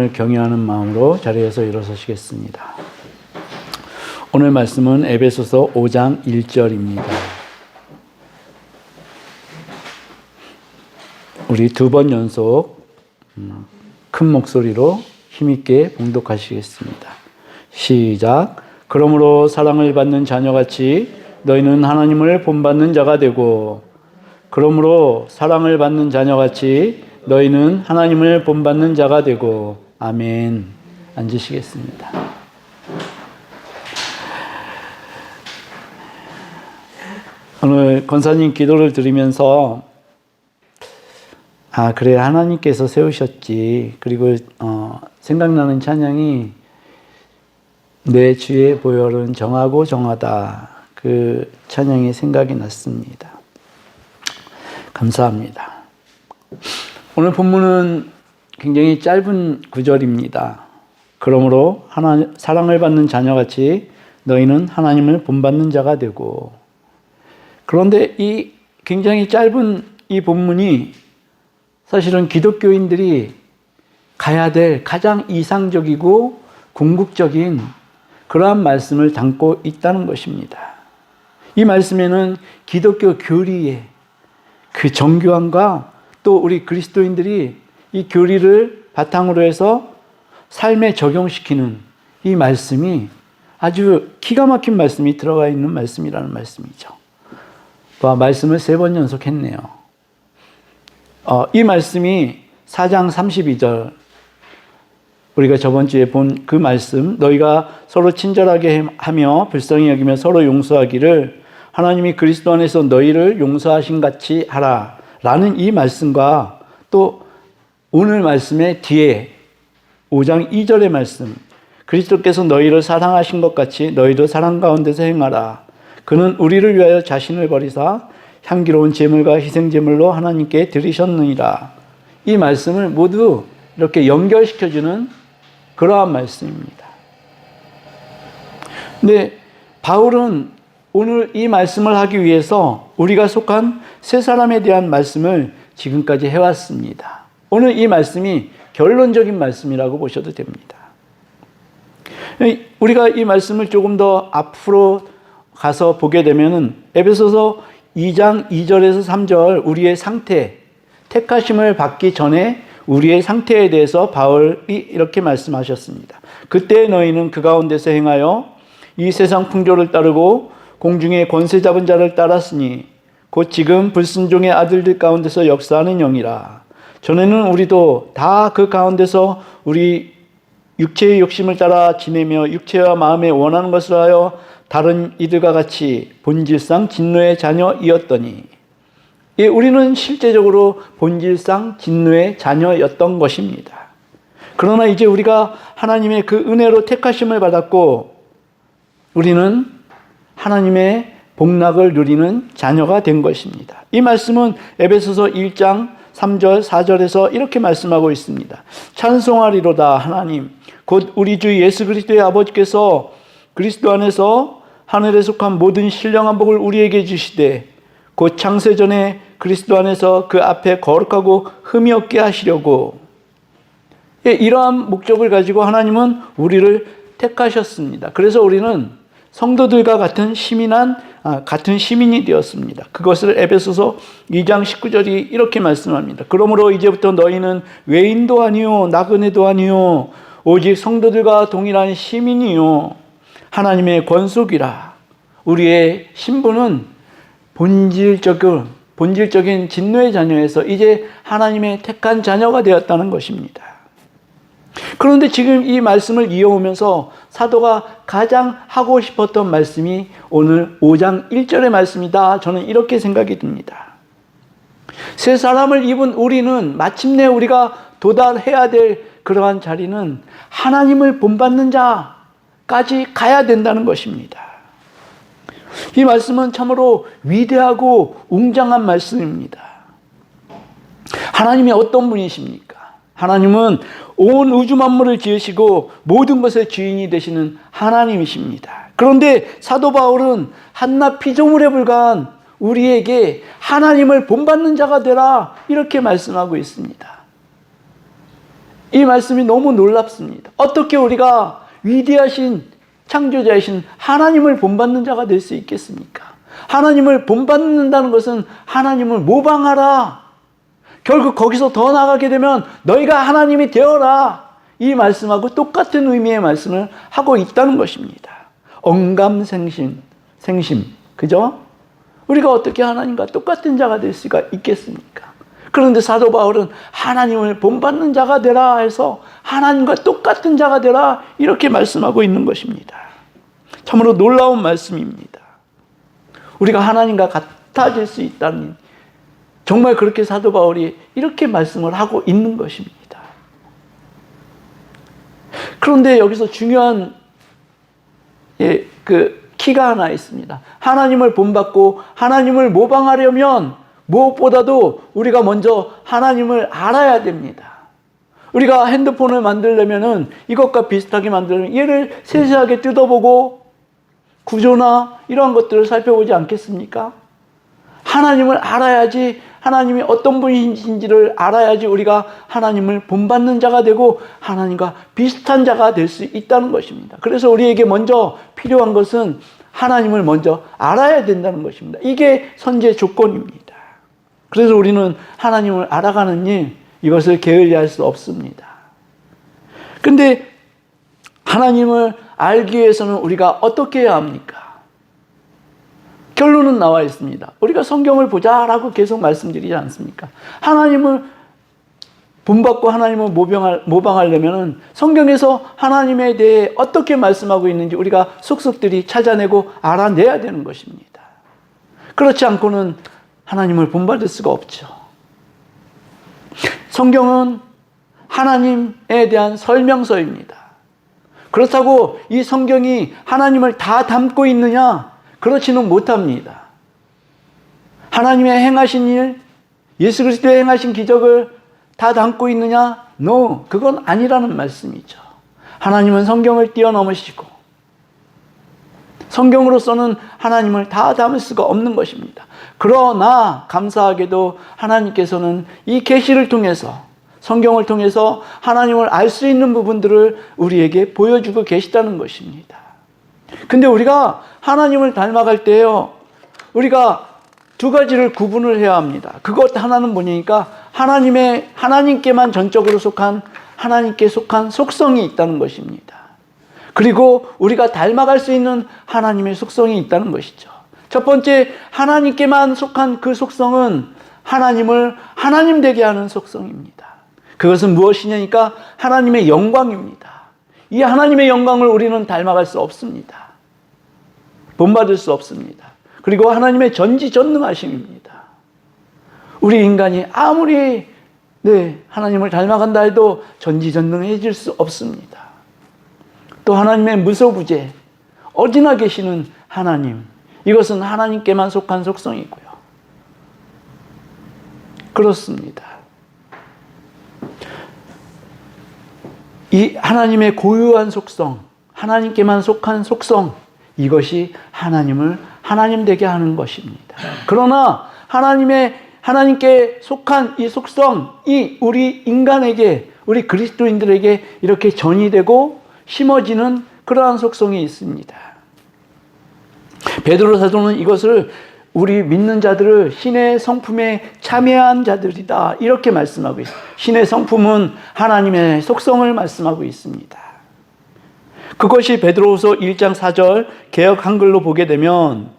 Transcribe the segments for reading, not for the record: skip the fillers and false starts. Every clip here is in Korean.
하나님을 경외하는 마음으로 자리에서 일어서시겠습니다. 오늘 말씀은 에베소서 5장 1절입니다. 우리 두 번 연속 큰 목소리로 힘있게 봉독하시겠습니다. 시작. 그러므로 사랑을 받는 자녀같이 너희는 하나님을 본받는 자가 되고, 그러므로 사랑을 받는 자녀같이 너희는 하나님을 본받는 자가 되고. 아멘. 앉으시겠습니다. 오늘 권사님 기도를 드리면서 그래, 하나님께서 세우셨지. 그리고 생각나는 찬양이 내 주의 보혈은 정하고 정하다. 그 찬양이 생각이 났습니다. 감사합니다. 오늘 본문은 굉장히 짧은 구절입니다. 그러므로 사랑을 받는 자녀같이 너희는 하나님을 본받는 자가 되고. 그런데 이 굉장히 짧은 이 본문이 사실은 기독교인들이 가야 될 가장 이상적이고 궁극적인 그러한 말씀을 담고 있다는 것입니다. 이 말씀에는 기독교 교리의 그 정교함과 또 우리 그리스도인들이 이 교리를 바탕으로 해서 삶에 적용시키는 이 말씀이 아주 기가 막힌 말씀이 들어가 있는 말씀이라는 말씀이죠. 말씀을 3번 연속했네요. 이 말씀이 4장 32절, 우리가 저번 주에 본 그 말씀, 너희가 서로 친절하게 하며 불쌍히 여기며 서로 용서하기를 하나님이 그리스도 안에서 너희를 용서하신 같이 하라 라는 이 말씀과 또 오늘 말씀의 뒤에 5장 2절의 말씀, 그리스도께서 너희를 사랑하신 것 같이 너희도 사랑 가운데서 행하라. 그는 우리를 위하여 자신을 버리사 향기로운 제물과 희생제물로 하나님께 드리셨느니라. 이 말씀을 모두 이렇게 연결시켜주는 그러한 말씀입니다. 근데 바울은 오늘 이 말씀을 하기 위해서 우리가 속한 세 사람에 대한 말씀을 지금까지 해왔습니다. 오늘 이 말씀이 결론적인 말씀이라고 보셔도 됩니다. 우리가 이 말씀을 조금 더 앞으로 가서 보게 되면은 에베소서 2장 2절에서 3절 우리의 상태, 택하심을 받기 전에 우리의 상태에 대해서 바울이 이렇게 말씀하셨습니다. 그때 너희는 그 가운데서 행하여 이 세상 풍조를 따르고 공중의 권세 잡은 자를 따랐으니 곧 지금 불순종의 아들들 가운데서 역사하는 영이라. 전에는 우리도 다 그 가운데서 우리 육체의 욕심을 따라 지내며 육체와 마음에 원하는 것을 하여 다른 이들과 같이 본질상 진노의 자녀이었더니, 우리는 실제적으로 본질상 진노의 자녀였던 것입니다. 그러나 이제 우리가 하나님의 그 은혜로 택하심을 받았고 우리는 하나님의 복락을 누리는 자녀가 된 것입니다. 이 말씀은 에베소서 1장 3절 4절에서 이렇게 말씀하고 있습니다. 찬송하리로다 하나님 곧 우리 주 예수 그리스도의 아버지께서 그리스도 안에서 하늘에 속한 모든 신령한 복을 우리에게 주시되 곧 창세전에 그리스도 안에서 그 앞에 거룩하고 흠이 없게 하시려고. 이러한 목적을 가지고 하나님은 우리를 택하셨습니다. 그래서 우리는 성도들과 같은 시민이 되었습니다. 그것을 에베소서 2장 19절이 이렇게 말씀합니다. 그러므로 이제부터 너희는 외인도 아니요 나그네도 아니요 오직 성도들과 동일한 시민이요 하나님의 권속이라. 우리의 신분은 본질적인 진노의 자녀에서 이제 하나님의 택한 자녀가 되었다는 것입니다. 그런데 지금 이 말씀을 이어오면서 사도가 가장 하고 싶었던 말씀이 오늘 5장 1절의 말씀이다. 저는 이렇게 생각이 듭니다. 새 사람을 입은 우리는 마침내 우리가 도달해야 될 그러한 자리는 하나님을 본받는 자까지 가야 된다는 것입니다. 이 말씀은 참으로 위대하고 웅장한 말씀입니다. 하나님이 어떤 분이십니까? 하나님은 온 우주 만물을 지으시고 모든 것의 주인이 되시는 하나님이십니다. 그런데 사도 바울은 한낱 피조물에 불과한 우리에게 하나님을 본받는 자가 되라 이렇게 말씀하고 있습니다. 이 말씀이 너무 놀랍습니다. 어떻게 우리가 위대하신 창조자이신 하나님을 본받는 자가 될 수 있겠습니까? 하나님을 본받는다는 것은 하나님을 모방하라. 결국 거기서 더 나가게 되면 너희가 하나님이 되어라. 이 말씀하고 똑같은 의미의 말씀을 하고 있다는 것입니다. 언감생심, 그죠? 우리가 어떻게 하나님과 똑같은 자가 될 수가 있겠습니까? 그런데 사도 바울은 하나님을 본받는 자가 되라 해서 하나님과 똑같은 자가 되라 이렇게 말씀하고 있는 것입니다. 참으로 놀라운 말씀입니다. 우리가 하나님과 같아질 수 있다니 정말 그렇게 사도 바울이 이렇게 말씀을 하고 있는 것입니다. 그런데 여기서 중요한 키가 하나 있습니다. 하나님을 본받고 하나님을 모방하려면 무엇보다도 우리가 먼저 하나님을 알아야 됩니다. 우리가 핸드폰을 만들려면은 이것과 비슷하게 만들려면 얘를 세세하게 뜯어보고 구조나 이러한 것들을 살펴보지 않겠습니까? 하나님을 알아야지, 하나님이 어떤 분이신지를 알아야지 우리가 하나님을 본받는 자가 되고 하나님과 비슷한 자가 될 수 있다는 것입니다. 그래서 우리에게 먼저 필요한 것은 하나님을 먼저 알아야 된다는 것입니다. 이게 선제 조건입니다. 그래서 우리는 하나님을 알아가는 일, 이것을 게을리할 수 없습니다. 근데 하나님을 알기 위해서는 우리가 어떻게 해야 합니까? 결론은 나와 있습니다. 우리가 성경을 보자라고 계속 말씀드리지 않습니까? 하나님을 본받고 하나님을 모방하려면 성경에서 하나님에 대해 어떻게 말씀하고 있는지 우리가 속속들이 찾아내고 알아내야 되는 것입니다. 그렇지 않고는 하나님을 본받을 수가 없죠. 성경은 하나님에 대한 설명서입니다. 그렇다고 이 성경이 하나님을 다 담고 있느냐? 그렇지는 못합니다. 하나님의 행하신 일, 예수 그리스도의 행하신 기적을 다 담고 있느냐? No, 그건 아니라는 말씀이죠. 하나님은 성경을 뛰어넘으시고 성경으로서는 하나님을 다 담을 수가 없는 것입니다. 그러나 감사하게도 하나님께서는 이 계시를 통해서 성경을 통해서 하나님을 알 수 있는 부분들을 우리에게 보여주고 계시다는 것입니다. 근데 우리가 하나님을 닮아갈 때요, 우리가 두 가지를 구분을 해야 합니다. 그것 하나는 뭐냐니까 하나님께만 전적으로 속한 하나님께 속한 속성이 있다는 것입니다. 그리고 우리가 닮아갈 수 있는 하나님의 속성이 있다는 것이죠. 첫 번째, 하나님께만 속한 그 속성은 하나님을 하나님 되게 하는 속성입니다. 그것은 무엇이냐니까 하나님의 영광입니다. 이 하나님의 영광을 우리는 닮아갈 수 없습니다. 본받을 수 없습니다. 그리고 하나님의 전지전능하심입니다. 우리 인간이 아무리 하나님을 닮아간다 해도 전지전능해질 수 없습니다. 또 하나님의 무소부재, 어디나 계시는 하나님, 이것은 하나님께만 속한 속성이고요. 그렇습니다. 이 하나님의 고유한 속성, 하나님께만 속한 속성, 이것이 하나님을 하나님 되게 하는 것입니다. 그러나 하나님께 속한 이 속성이 우리 인간에게, 우리 그리스도인들에게 이렇게 전이되고 심어지는 그러한 속성이 있습니다. 베드로 사도는 이것을 우리 믿는 자들을 신의 성품에 참여한 자들이다, 이렇게 말씀하고 있습니다. 신의 성품은 하나님의 속성을 말씀하고 있습니다. 그것이 베드로후서 1장 4절 개역 한글로 보게 되면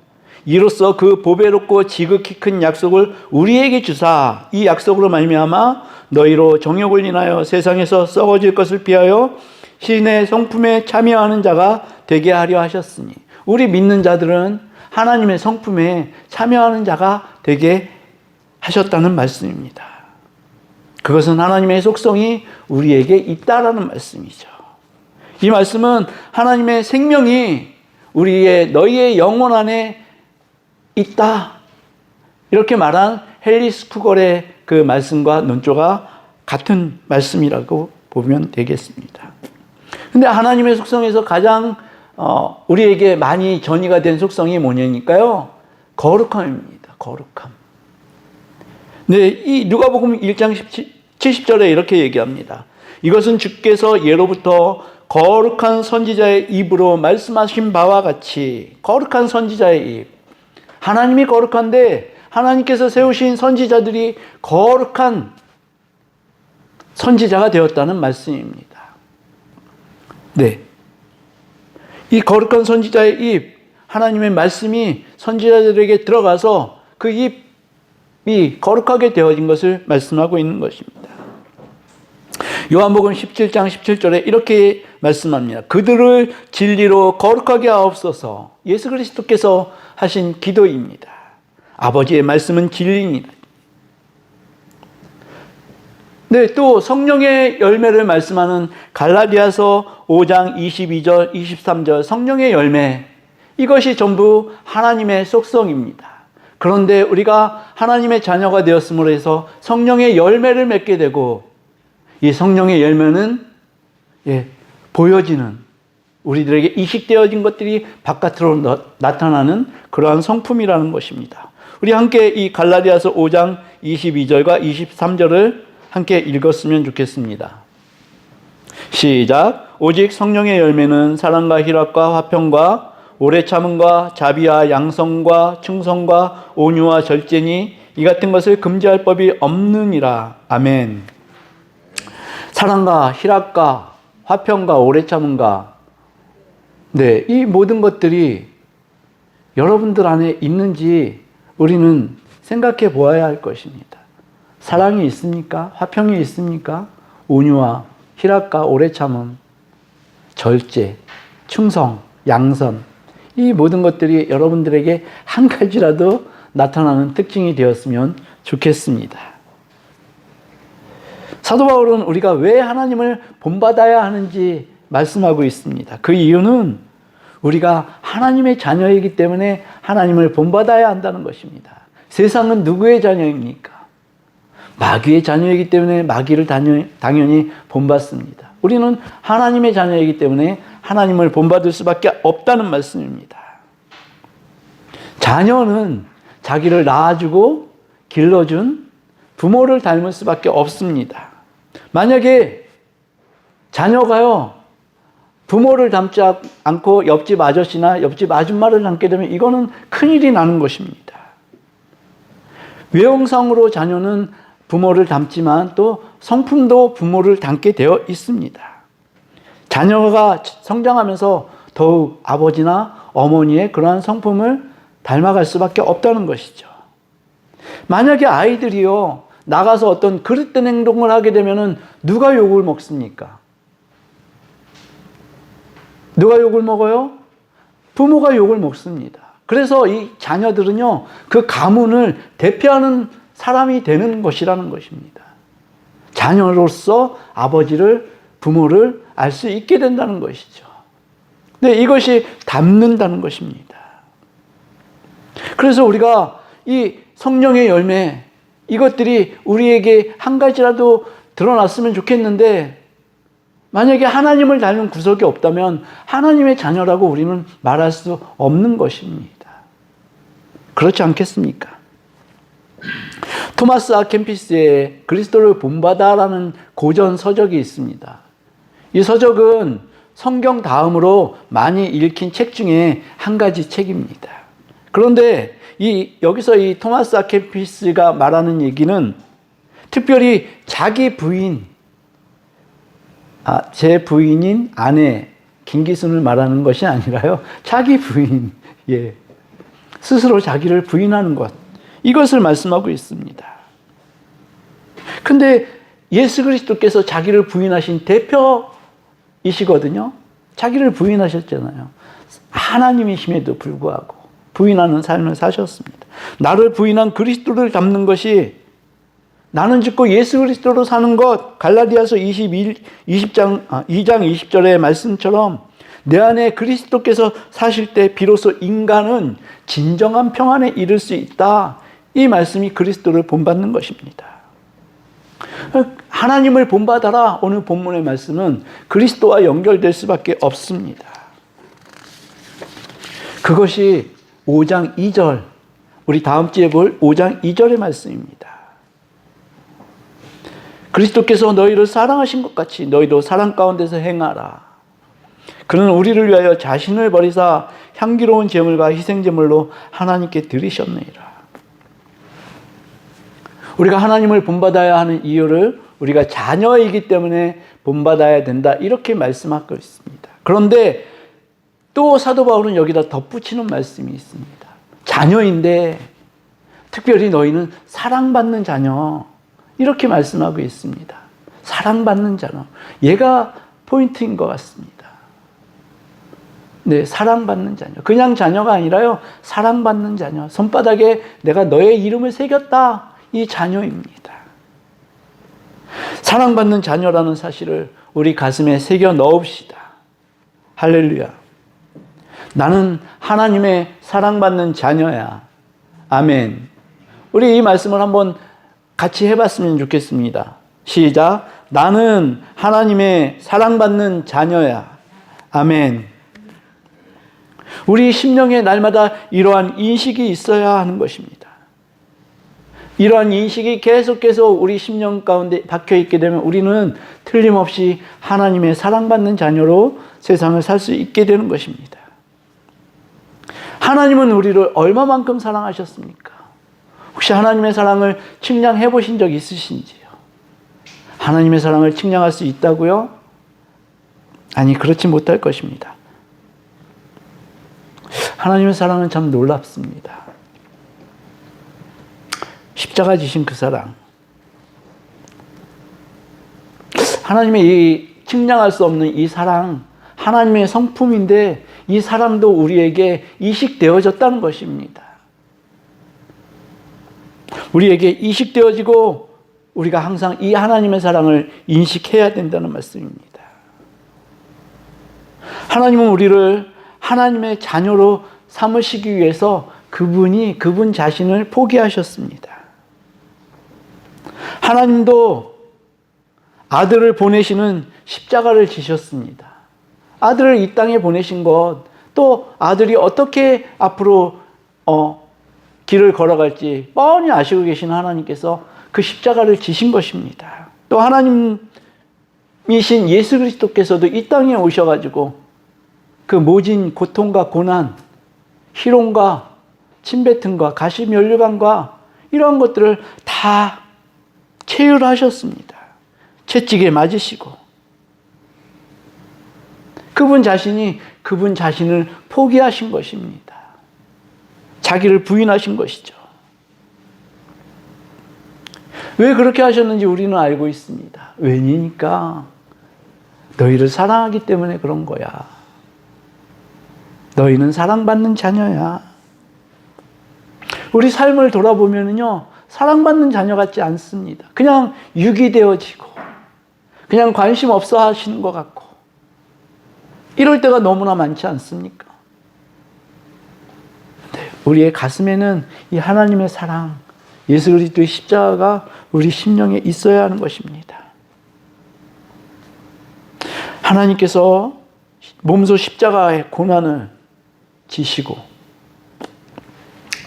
이로써 그 보배롭고 지극히 큰 약속을 우리에게 주사 이 약속으로 말미암아 너희로 정욕을 인하여 세상에서 썩어질 것을 피하여 신의 성품에 참여하는 자가 되게 하려 하셨으니, 우리 믿는 자들은 하나님의 성품에 참여하는 자가 되게 하셨다는 말씀입니다. 그것은 하나님의 속성이 우리에게 있다라는 말씀이죠. 이 말씀은 하나님의 생명이 너희의 영혼 안에 있다, 이렇게 말한 헨리 스쿠걸의 그 말씀과 논조가 같은 말씀이라고 보면 되겠습니다. 근데 하나님의 속성에서 가장 우리에게 많이 전이가 된 속성이 뭐냐니까요? 거룩함입니다. 거룩함. 이 누가복음 1장 70절에 이렇게 얘기합니다. 이것은 주께서 예로부터 거룩한 선지자의 입으로 말씀하신 바와 같이, 거룩한 선지자의 입. 하나님이 거룩한데 하나님께서 세우신 선지자들이 거룩한 선지자가 되었다는 말씀입니다. 네. 이 거룩한 선지자의 입, 하나님의 말씀이 선지자들에게 들어가서 그 입이 거룩하게 되어진 것을 말씀하고 있는 것입니다. 요한복음 17장 17절에 이렇게 말씀합니다. 그들을 진리로 거룩하게 하옵소서. 예수 그리스도께서 하신 기도입니다. 아버지의 말씀은 진리입니다. 네, 또 성령의 열매를 말씀하는 갈라디아서 5장 22절, 23절 성령의 열매, 이것이 전부 하나님의 속성입니다. 그런데 우리가 하나님의 자녀가 되었음으로 해서 성령의 열매를 맺게 되고, 이 성령의 열매는 보여지는, 우리들에게 이식되어진 것들이 바깥으로 나타나는 그러한 성품이라는 것입니다. 우리 함께 이 갈라디아서 5장 22절과 23절을 함께 읽었으면 좋겠습니다. 시작. 오직 성령의 열매는 사랑과 희락과 화평과 오래 참음과 자비와 양성과 충성과 온유와 절제니 이 같은 것을 금지할 법이 없느니라. 아멘. 사랑과 희락과 화평과 오래 참음과, 네, 이 모든 것들이 여러분들 안에 있는지 우리는 생각해 보아야 할 것입니다. 사랑이 있습니까? 화평이 있습니까? 온유와 희락과 오래 참음, 절제, 충성, 양선, 이 모든 것들이 여러분들에게 한 가지라도 나타나는 특징이 되었으면 좋겠습니다. 사도 바울은 우리가 왜 하나님을 본받아야 하는지 말씀하고 있습니다. 그 이유는 우리가 하나님의 자녀이기 때문에 하나님을 본받아야 한다는 것입니다. 세상은 누구의 자녀입니까? 마귀의 자녀이기 때문에 마귀를 당연히 본받습니다. 우리는 하나님의 자녀이기 때문에 하나님을 본받을 수밖에 없다는 말씀입니다. 자녀는 자기를 낳아주고 길러준 부모를 닮을 수밖에 없습니다. 만약에 자녀가요, 부모를 닮지 않고 옆집 아저씨나 옆집 아줌마를 닮게 되면 이거는 큰일이 나는 것입니다. 외형상으로 자녀는 부모를 닮지만 또 성품도 부모를 닮게 되어 있습니다. 자녀가 성장하면서 더욱 아버지나 어머니의 그러한 성품을 닮아갈 수밖에 없다는 것이죠. 만약에 아이들이요, 나가서 어떤 그릇된 행동을 하게 되면은 누가 욕을 먹습니까? 누가 욕을 먹어요? 부모가 욕을 먹습니다. 그래서 이 자녀들은요, 그 가문을 대표하는 사람이 되는 것이라는 것입니다. 자녀로서 아버지를, 부모를 알 수 있게 된다는 것이죠. 네, 이것이 닮는다는 것입니다. 그래서 우리가 이 성령의 열매, 이것들이 우리에게 한 가지라도 드러났으면 좋겠는데, 만약에 하나님을 닮은 구석이 없다면 하나님의 자녀라고 우리는 말할 수 없는 것입니다. 그렇지 않겠습니까? 토마스 아 캠피스의 그리스도를 본받아라는 고전 서적이 있습니다. 이 서적은 성경 다음으로 많이 읽힌 책 중에 한 가지 책입니다. 그런데 여기서 이 토마스 아 캠피스가 말하는 얘기는 특별히 자기 부인, 제 부인인 아내 김기순을 말하는 것이 아니라요, 자기 부인, 스스로 자기를 부인하는 것, 이것을 말씀하고 있습니다. 근데 예수 그리스도께서 자기를 부인하신 대표이시거든요. 자기를 부인하셨잖아요. 하나님이심에도 불구하고 부인하는 삶을 사셨습니다. 나를 부인한 그리스도를 닮는 것이, 나는 죽고 예수 그리스도로 사는 것, 갈라디아서 2장 20절의 말씀처럼 내 안에 그리스도께서 사실 때 비로소 인간은 진정한 평안에 이를 수 있다. 이 말씀이 그리스도를 본받는 것입니다. 하나님을 본받아라. 오늘 본문의 말씀은 그리스도와 연결될 수밖에 없습니다. 그것이 5장 2절, 우리 다음 주에 볼 5장 2절의 말씀입니다. 그리스도께서 너희를 사랑하신 것 같이 너희도 사랑 가운데서 행하라. 그는 우리를 위하여 자신을 버리사 향기로운 제물과 희생제물로 하나님께 드리셨느니라. 우리가 하나님을 본받아야 하는 이유를 우리가 자녀이기 때문에 본받아야 된다, 이렇게 말씀하고 있습니다. 그런데 또 사도 바울은 여기다 덧붙이는 말씀이 있습니다. 자녀인데 특별히 너희는 사랑받는 자녀, 이렇게 말씀하고 있습니다. 사랑받는 자녀. 얘가 포인트인 것 같습니다. 네, 사랑받는 자녀. 그냥 자녀가 아니라요, 사랑받는 자녀. 손바닥에 내가 너의 이름을 새겼다, 이 자녀입니다. 사랑받는 자녀라는 사실을 우리 가슴에 새겨 넣읍시다. 할렐루야. 나는 하나님의 사랑받는 자녀야. 아멘. 우리 이 말씀을 한번 같이 해봤으면 좋겠습니다. 시작. 나는 하나님의 사랑받는 자녀야. 아멘. 우리 심령에 날마다 이러한 인식이 있어야 하는 것입니다. 이러한 인식이 계속해서 우리 심령 가운데 박혀있게 되면 우리는 틀림없이 하나님의 사랑받는 자녀로 세상을 살 수 있게 되는 것입니다. 하나님은 우리를 얼마만큼 사랑하셨습니까? 혹시 하나님의 사랑을 측량해 보신 적 있으신지요? 하나님의 사랑을 측량할 수 있다고요? 아니, 그렇지 못할 것입니다. 하나님의 사랑은 참 놀랍습니다. 십자가 지신 그 사랑. 하나님의 이 측량할 수 없는 이 사랑, 하나님의 성품인데 이 사랑도 우리에게 이식되어졌다는 것입니다. 우리에게 이식되어지고 우리가 항상 이 하나님의 사랑을 인식해야 된다는 말씀입니다. 하나님은 우리를 하나님의 자녀로 삼으시기 위해서 그분 자신을 포기하셨습니다. 하나님도 아들을 보내시는 십자가를 지셨습니다. 아들을 이 땅에 보내신 것, 또 아들이 어떻게 앞으로 길을 걸어갈지 뻔히 아시고 계신 하나님께서 그 십자가를 지신 것입니다. 또 하나님이신 예수 그리스도께서도 이 땅에 오셔가지고 그 모진 고통과 고난, 희롱과 침뱉음과 가시면류관과 이러한 것들을 다 체휼하셨습니다. 채찍에 맞으시고 그분 자신을 포기하신 것입니다. 자기를 부인하신 것이죠. 왜 그렇게 하셨는지 우리는 알고 있습니다. 왜냐니까 너희를 사랑하기 때문에 그런 거야. 너희는 사랑받는 자녀야. 우리 삶을 돌아보면요, 사랑받는 자녀 같지 않습니다. 그냥 유기되어지고 그냥 관심 없어 하시는 것 같고 이럴 때가 너무나 많지 않습니까? 네, 우리의 가슴에는 이 하나님의 사랑, 예수 그리스도의 십자가가 우리 심령에 있어야 하는 것입니다. 하나님께서 몸소 십자가의 고난을 지시고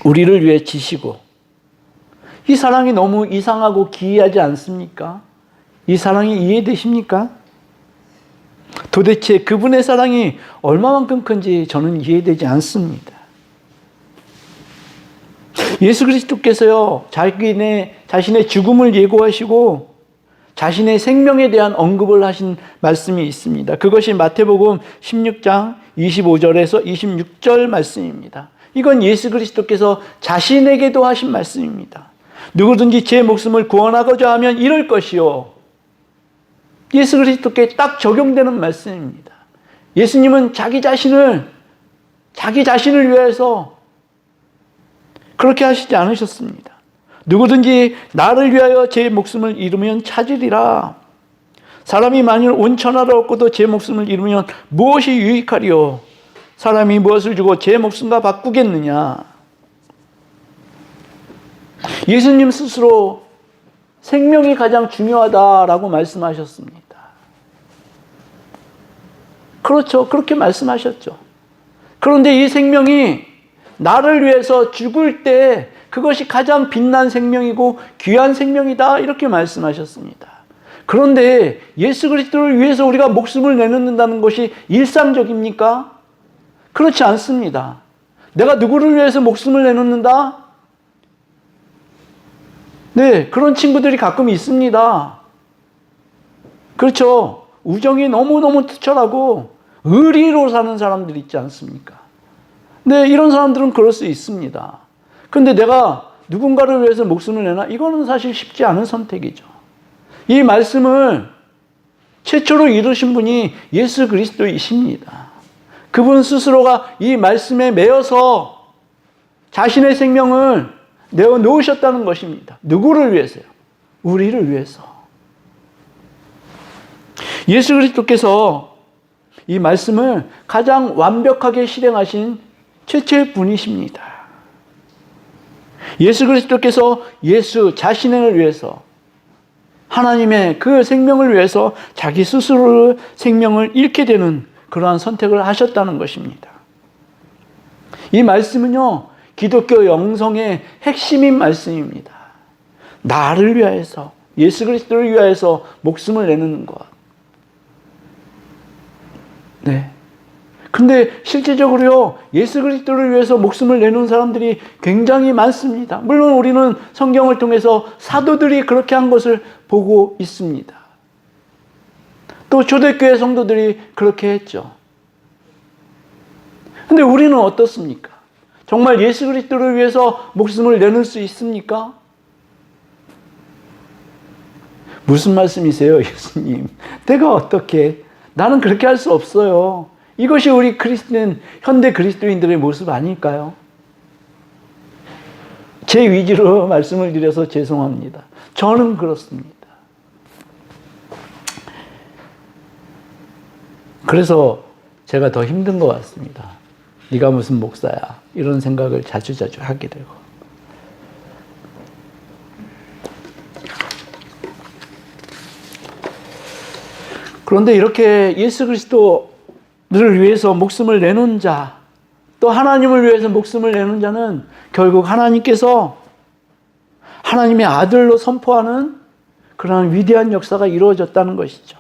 우리를 위해 지시고 이 사랑이 너무 이상하고 기이하지 않습니까? 이 사랑이 이해되십니까? 도대체 그분의 사랑이 얼마만큼 큰지 저는 이해되지 않습니다. 예수 그리스도께서요, 자신의 죽음을 예고하시고 자신의 생명에 대한 언급을 하신 말씀이 있습니다. 그것이 마태복음 16장 25절에서 26절 말씀입니다. 이건 예수 그리스도께서 자신에게도 하신 말씀입니다. 누구든지 제 목숨을 구원하고자 하면 이럴 것이요. 예수 그리스도께 딱 적용되는 말씀입니다. 예수님은 자기 자신을 위해서 그렇게 하시지 않으셨습니다. 누구든지 나를 위하여 제 목숨을 잃으면 찾으리라. 사람이 만일 온 천하를 얻고도 제 목숨을 잃으면 무엇이 유익하리요? 사람이 무엇을 주고 제 목숨과 바꾸겠느냐? 예수님 스스로 생명이 가장 중요하다라고 말씀하셨습니다. 그렇죠. 그렇게 말씀하셨죠. 그런데 이 생명이 나를 위해서 죽을 때 그것이 가장 빛난 생명이고 귀한 생명이다, 이렇게 말씀하셨습니다. 그런데 예수 그리스도를 위해서 우리가 목숨을 내놓는다는 것이 일상적입니까? 그렇지 않습니다. 내가 누구를 위해서 목숨을 내놓는다? 네, 그런 친구들이 가끔 있습니다. 그렇죠. 우정이 너무너무 투철하고 의리로 사는 사람들이 있지 않습니까? 네, 이런 사람들은 그럴 수 있습니다. 근데 내가 누군가를 위해서 목숨을 내나? 이거는 사실 쉽지 않은 선택이죠. 이 말씀을 최초로 이루신 분이 예수 그리스도이십니다. 그분 스스로가 이 말씀에 매여서 자신의 생명을 내어놓으셨다는 것입니다. 누구를 위해서요? 우리를 위해서. 예수 그리스도께서 이 말씀을 가장 완벽하게 실행하신 최초의 분이십니다. 예수 그리스도께서 예수 자신을 위해서 하나님의 그 생명을 위해서 자기 스스로의 생명을 잃게 되는 그러한 선택을 하셨다는 것입니다. 이 말씀은요, 기독교 영성의 핵심인 말씀입니다. 나를 위하여서, 예수 그리스도를 위하여서 목숨을 내는 것. 네. 근데 실제적으로요, 예수 그리스도를 위해서 목숨을 내놓은 사람들이 굉장히 많습니다. 물론 우리는 성경을 통해서 사도들이 그렇게 한 것을 보고 있습니다. 또 초대교회 성도들이 그렇게 했죠. 근데 우리는 어떻습니까? 정말 예수 그리스도를 위해서 목숨을 내놓을 수 있습니까? 무슨 말씀이세요, 예수님? 내가 어떻게? 나는 그렇게 할 수 없어요. 이것이 우리 그리스도인, 현대 그리스도인들의 모습 아닐까요? 제 위주로 말씀을 드려서 죄송합니다. 저는 그렇습니다. 그래서 제가 더 힘든 것 같습니다. 네가 무슨 목사야? 이런 생각을 자주자주 하게 되고. 그런데 이렇게 예수 그리스도를 위해서 목숨을 내놓은 자, 또 하나님을 위해서 목숨을 내놓은 자는 결국 하나님께서 하나님의 아들로 선포하는 그러한 위대한 역사가 이루어졌다는 것이죠.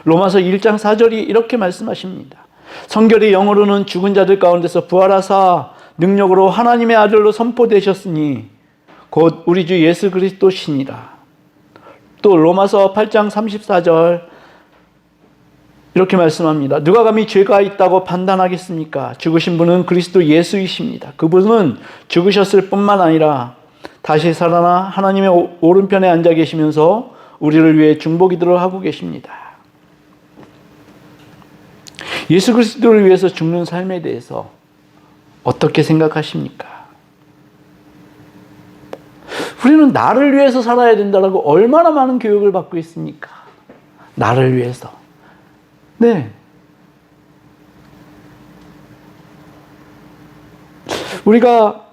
로마서 1장 4절이 이렇게 말씀하십니다. 성결이 영어로는 죽은 자들 가운데서 부활하사 능력으로 하나님의 아들로 선포되셨으니 곧 우리 주 예수 그리스도시니라. 또 로마서 8장 34절 이렇게 말씀합니다. 누가 감히 죄가 있다고 판단하겠습니까? 죽으신 분은 그리스도 예수이십니다. 그분은 죽으셨을 뿐만 아니라 다시 살아나 하나님의 오른편에 앉아 계시면서 우리를 위해 중보기도를 하고 계십니다. 예수 그리스도를 위해서 죽는 삶에 대해서 어떻게 생각하십니까? 우리는 나를 위해서 살아야 된다고 얼마나 많은 교육을 받고 있습니까? 나를 위해서. 네. 우리가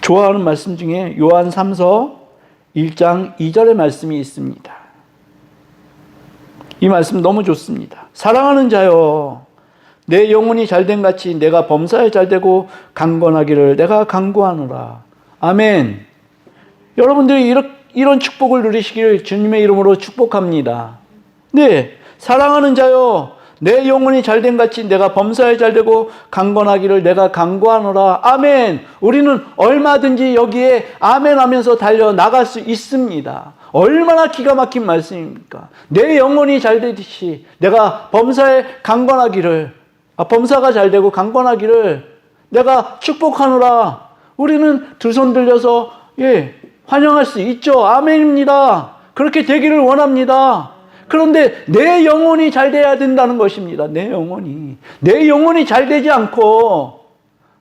좋아하는 말씀 중에 요한 3서 1장 2절의 말씀이 있습니다. 이 말씀 너무 좋습니다. 사랑하는 자여, 내 영혼이 잘된 같이 내가 범사에 잘되고 강건하기를 내가 간구하노라. 아멘. 여러분들이 이런 축복을 누리시기를 주님의 이름으로 축복합니다. 네, 사랑하는 자여, 내 영혼이 잘된 같이 내가 범사에 잘되고 강건하기를 내가 간구하노라. 아멘. 우리는 얼마든지 여기에 아멘 하면서 달려나갈 수 있습니다. 얼마나 기가 막힌 말씀입니까? 내 영혼이 잘되듯이 내가 범사에 강건하기를, 범사가 잘되고 강건하기를 내가 축복하노라. 우리는 두 손 들려서 환영할 수 있죠. 아멘입니다. 그렇게 되기를 원합니다. 그런데 내 영혼이 잘 돼야 된다는 것입니다. 내 영혼이 잘 되지 않고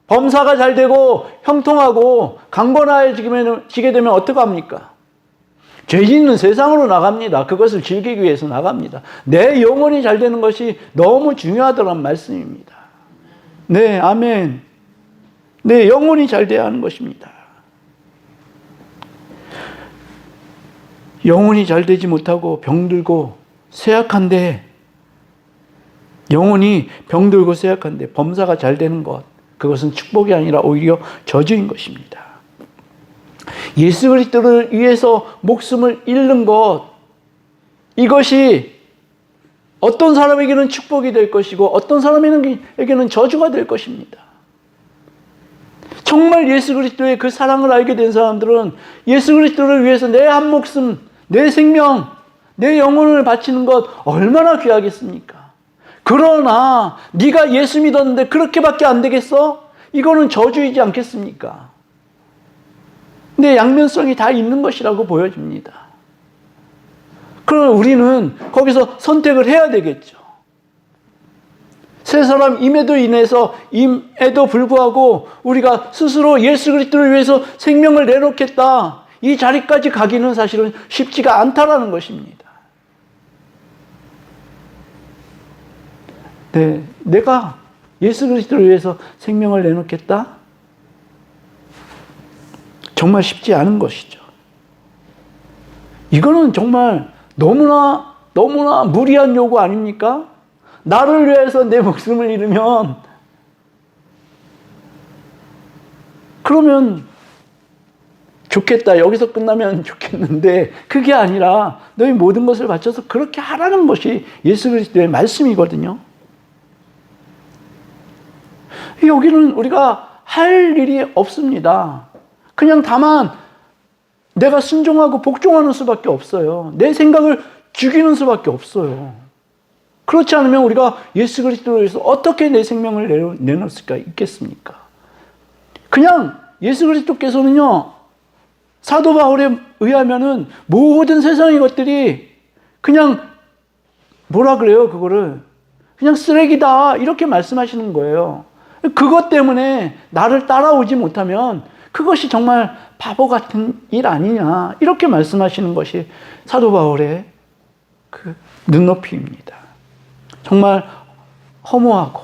범사가 잘 되고 형통하고 강건해지게 되면 어떡합니까? 죄 짓는 세상으로 나갑니다. 그것을 즐기기 위해서 나갑니다. 내 영혼이 잘 되는 것이 너무 중요하다는 말씀입니다. 네, 아멘. 내 영혼이 잘 돼야 하는 것입니다. 영혼이 잘 되지 못하고 병들고 쇠약한데, 영혼이 병들고 쇠약한데 범사가 잘 되는 것, 그것은 축복이 아니라 오히려 저주인 것입니다. 예수 그리스도를 위해서 목숨을 잃는 것, 이것이 어떤 사람에게는 축복이 될 것이고 어떤 사람에게는 저주가 될 것입니다. 정말 예수 그리스도의 그 사랑을 알게 된 사람들은 예수 그리스도를 위해서 내 한 목숨, 내 생명, 내 영혼을 바치는 것 얼마나 귀하겠습니까? 그러나 네가 예수 믿었는데 그렇게밖에 안 되겠어? 이거는 저주이지 않겠습니까? 근데 양면성이 다 있는 것이라고 보여집니다. 그럼 우리는 거기서 선택을 해야 되겠죠. 세 사람임에도 불구하고 우리가 스스로 예수 그리스도를 위해서 생명을 내놓겠다, 이 자리까지 가기는 사실은 쉽지가 않다라는 것입니다. 네, 내가 예수 그리스도를 위해서 생명을 내놓겠다? 정말 쉽지 않은 것이죠. 이거는 정말 너무나 무리한 요구 아닙니까? 나를 위해서 내 목숨을 잃으면, 그러면 좋겠다, 여기서 끝나면 좋겠는데 그게 아니라 너희 모든 것을 바쳐서 그렇게 하라는 것이 예수 그리스도의 말씀이거든요. 여기는 우리가 할 일이 없습니다. 그냥 다만 내가 순종하고 복종하는 수밖에 없어요. 내 생각을 죽이는 수밖에 없어요. 그렇지 않으면 우리가 예수 그리스도를 위해서 어떻게 내 생명을 내놓을 수가 있겠습니까? 그냥 예수 그리스도께서는요, 사도 바울에 의하면은 모든 세상의 것들이 그냥 뭐라 그래요? 그거를 그냥 쓰레기다, 이렇게 말씀하시는 거예요. 그것 때문에 나를 따라오지 못하면 그것이 정말 바보 같은 일 아니냐, 이렇게 말씀하시는 것이 사도 바울의 그 눈높이입니다. 정말 허무하고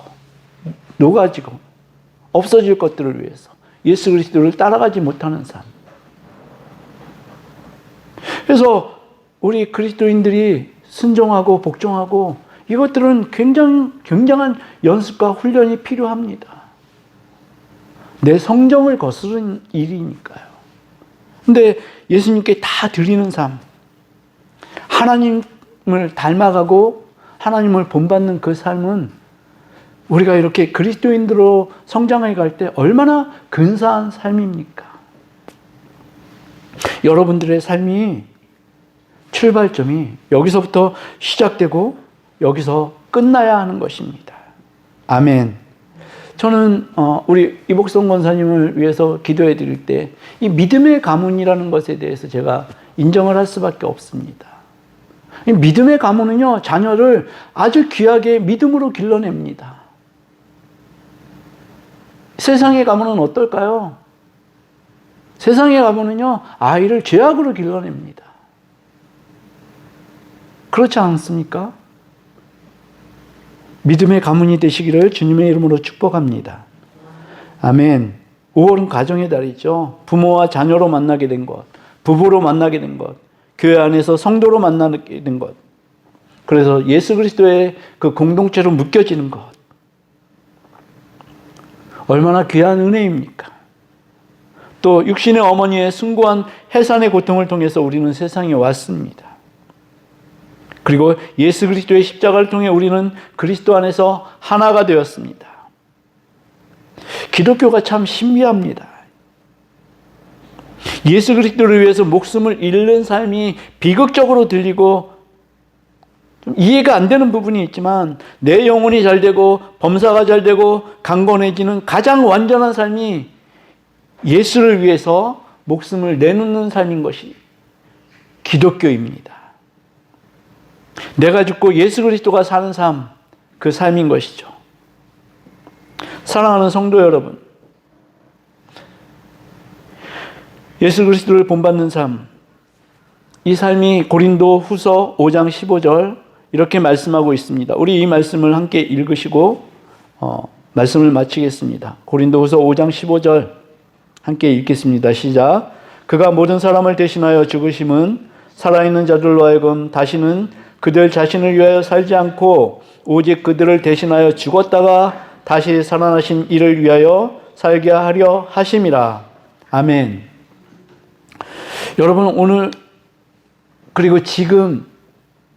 녹아지고 없어질 것들을 위해서 예수 그리스도를 따라가지 못하는 삶. 그래서 우리 그리스도인들이 순종하고 복종하고, 이것들은 굉장한 연습과 훈련이 필요합니다. 내 성정을 거스른 일이니까요. 근데 예수님께 다 드리는 삶, 하나님을 닮아가고 하나님을 본받는 그 삶은 우리가 이렇게 그리스도인들로 성장해 갈 때 얼마나 근사한 삶입니까? 여러분들의 삶이 출발점이 여기서부터 시작되고 여기서 끝나야 하는 것입니다. 아멘. 저는 우리 이복성 권사님을 위해서 기도해 드릴 때 이 믿음의 가문이라는 것에 대해서 제가 인정을 할 수밖에 없습니다. 이 믿음의 가문은요, 자녀를 아주 귀하게 믿음으로 길러냅니다. 세상의 가문은 어떨까요? 세상의 가문은요, 아이를 죄악으로 길러냅니다. 그렇지 않습니까? 믿음의 가문이 되시기를 주님의 이름으로 축복합니다. 아멘. 5월은 가정의 달이죠. 부모와 자녀로 만나게 된 것, 부부로 만나게 된 것, 교회 안에서 성도로 만나게 된 것, 그래서 예수 그리스도의 그 공동체로 묶여지는 것, 얼마나 귀한 은혜입니까? 또 육신의 어머니의 숭고한 해산의 고통을 통해서 우리는 세상에 왔습니다. 그리고 예수 그리스도의 십자가를 통해 우리는 그리스도 안에서 하나가 되었습니다. 기독교가 참 신비합니다. 예수 그리스도를 위해서 목숨을 잃는 삶이 비극적으로 들리고 좀 이해가 안 되는 부분이 있지만, 내 영혼이 잘 되고 범사가 잘 되고 강건해지는 가장 완전한 삶이 예수를 위해서 목숨을 내놓는 삶인 것이 기독교입니다. 내가 죽고 예수 그리스도가 사는 삶, 그 삶인 것이죠. 사랑하는 성도 여러분, 예수 그리스도를 본받는 삶, 이 삶이 고린도 후서 5장 15절 이렇게 말씀하고 있습니다. 우리 이 말씀을 함께 읽으시고 말씀을 마치겠습니다. 고린도 후서 5장 15절 함께 읽겠습니다. 시작. 그가 모든 사람을 대신하여 죽으심은 살아있는 자들로 하여금 다시는 그들 자신을 위하여 살지 않고 오직 그들을 대신하여 죽었다가 다시 살아나신 이를 위하여 살게 하려 하심이라. 아멘. 여러분 오늘 그리고 지금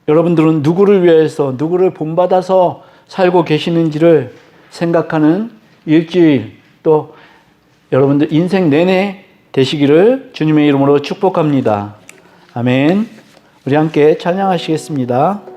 여러분들은 누구를 위해서 누구를 본받아서 살고 계시는지를 생각하는 일주일 또 여러분들 인생 내내 되시기를 주님의 이름으로 축복합니다. 아멘. 우리 함께 찬양하시겠습니다.